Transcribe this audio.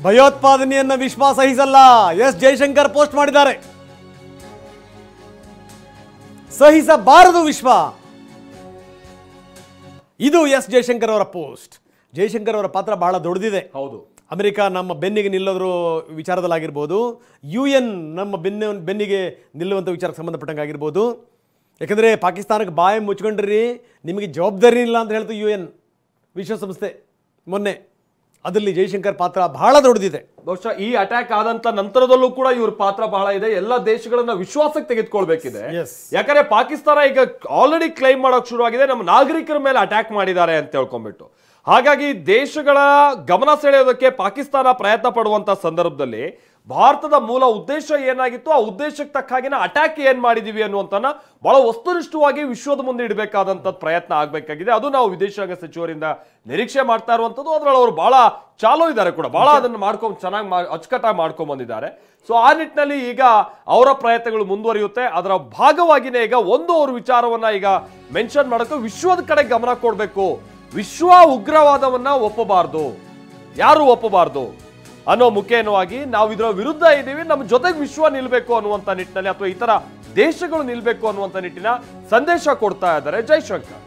ಭಯೋತ್ಪಾದನೆಯನ್ನ ವಿಶ್ವ ಸಹಿಸಲ್ಲ. S Jaishankar post ಮಾಡಿದ್ದಾರೆ. ಸಹಿಸಬಾರದು ವಿಶ್ವ. ಇದು ಎಸ್ ಜೈಶಂಕರ್ ಅವರ ಪೋಸ್ಟ್. ಜೈಶಂಕರ್ ಅವರ ಪಾತ್ರ ಬಹಳ ದೊಡ್ಡದಿದೆ. ಹೌದು, ಅಮೆರಿಕ ನಮ್ಮ ಬೆನ್ನಿಗೆ ನಿಲ್ಲೋದ್ರ ವಿಚಾರದಲ್ಲಾಗಿರ್ಬೋದು, UN ನಮ್ಮ ಬೆನ್ನಿಗೆ ನಿಲ್ಲುವಂಥ ವಿಚಾರಕ್ಕೆ ಸಂಬಂಧಪಟ್ಟಂಗೆ ಆಗಿರ್ಬೋದು. ಯಾಕಂದರೆ ಪಾಕಿಸ್ತಾನಕ್ಕೆ ಬಾಯಿ ಮುಚ್ಕೊಂಡ್ರಿ, ನಿಮಗೆ ಜವಾಬ್ದಾರಿ ಇಲ್ಲ ಅಂತ ಹೇಳ್ತು UN ವಿಶ್ವಸಂಸ್ಥೆ ಮೊನ್ನೆ. ಅದರಲ್ಲಿ ಜೈಶಂಕರ್ ಪಾತ್ರ ಬಹಳ ದೊಡ್ಡದಿದೆ. ಬಹುಶಃ ಈ ಅಟ್ಯಾಕ್ ಆದಂತ ನಂತರದಲ್ಲೂ ಕೂಡ ಇವ್ರ ಪಾತ್ರ ಬಹಳ ಇದೆ. ಎಲ್ಲ ದೇಶಗಳನ್ನ ವಿಶ್ವಾಸಕ್ಕೆ ತೆಗೆದುಕೊಳ್ಬೇಕಿದೆ. ಯಾಕಂದ್ರೆ ಪಾಕಿಸ್ತಾನ ಈಗ ಆಲ್ರೆಡಿ ಕ್ಲೈಮ್ ಮಾಡೋಕೆ ಶುರುವಾಗಿದೆ, ನಮ್ಮ ನಾಗರಿಕರ ಮೇಲೆ ಅಟ್ಯಾಕ್ ಮಾಡಿದ್ದಾರೆ ಅಂತ ಹೇಳ್ಕೊಂಡ್ಬಿಟ್ಟು. ಹಾಗಾಗಿ ದೇಶಗಳ ಗಮನ ಸೆಳೆಯೋದಕ್ಕೆ ಪಾಕಿಸ್ತಾನ ಪ್ರಯತ್ನ ಪಡುವಂತ ಸಂದರ್ಭದಲ್ಲಿ ಭಾರತದ ಮೂಲ ಉದ್ದೇಶ ಏನಾಗಿತ್ತು, ಆ ಉದ್ದೇಶಕ್ಕೆ ತಕ್ಕ ಹಾಗೆನ ಅಟ್ಯಾಕ್ ಏನ್ ಮಾಡಿದೀವಿ ಅನ್ನುವಂತನ ಬಹಳ ವಸ್ತುನಿಷ್ಠವಾಗಿ ವಿಶ್ವದ ಮುಂದೆ ಇಡಬೇಕಾದಂತ ಪ್ರಯತ್ನ ಆಗ್ಬೇಕಾಗಿದೆ. ಅದು ನಾವು ವಿದೇಶಾಂಗ ಸಚಿವರಿಂದ ನಿರೀಕ್ಷೆ ಮಾಡ್ತಾ ಇರುವಂತದ್ದು. ಅದ್ರಲ್ಲಿ ಅವರು ಬಹಳ ಚಾಲೂ ಇದ್ದಾರೆ ಕೂಡ, ಬಹಳ ಅದನ್ನು ಮಾಡ್ಕೊಂಡು ಚೆನ್ನಾಗಿ ಅಚ್ಚುಕಟ್ಟಾಗಿ ಮಾಡ್ಕೊಂಡ್ ಬಂದಿದ್ದಾರೆ. ಸೊ ಆ ನಿಟ್ಟಿನಲ್ಲಿ ಈಗ ಅವರ ಪ್ರಯತ್ನಗಳು ಮುಂದುವರಿಯುತ್ತೆ. ಅದರ ಭಾಗವಾಗಿನೇ ಈಗ ಅವ್ರ ವಿಚಾರವನ್ನ ಈಗ ಮೆನ್ಷನ್ ಮಾಡೋಕೆ ವಿಶ್ವದ ಕಡೆ ಗಮನ ಕೊಡಬೇಕು. ವಿಶ್ವ ಉಗ್ರವಾದವನ್ನ ಒಪ್ಪಬಾರ್ದು, ಯಾರು ಒಪ್ಪಬಾರ್ದು ಅನ್ನೋ ಮುಖೇನವಾಗಿ ನಾವು ಇದರ ವಿರುದ್ಧ ಇದ್ದೀವಿ, ನಮ್ಮ ಜೊತೆಗೆ ವಿಶ್ವ ನಿಲ್ಬೇಕು ಅನ್ನುವಂತ ನಿಟ್ಟಿನಲ್ಲಿ ಅಥವಾ ಇತರ ದೇಶಗಳು ನಿಲ್ಬೇಕು ಅನ್ನುವಂತ ನಿಟ್ಟಿನ ಸಂದೇಶ ಕೊಡ್ತಾ ಇದ್ದಾರೆ ಜೈಶಂಕರ್.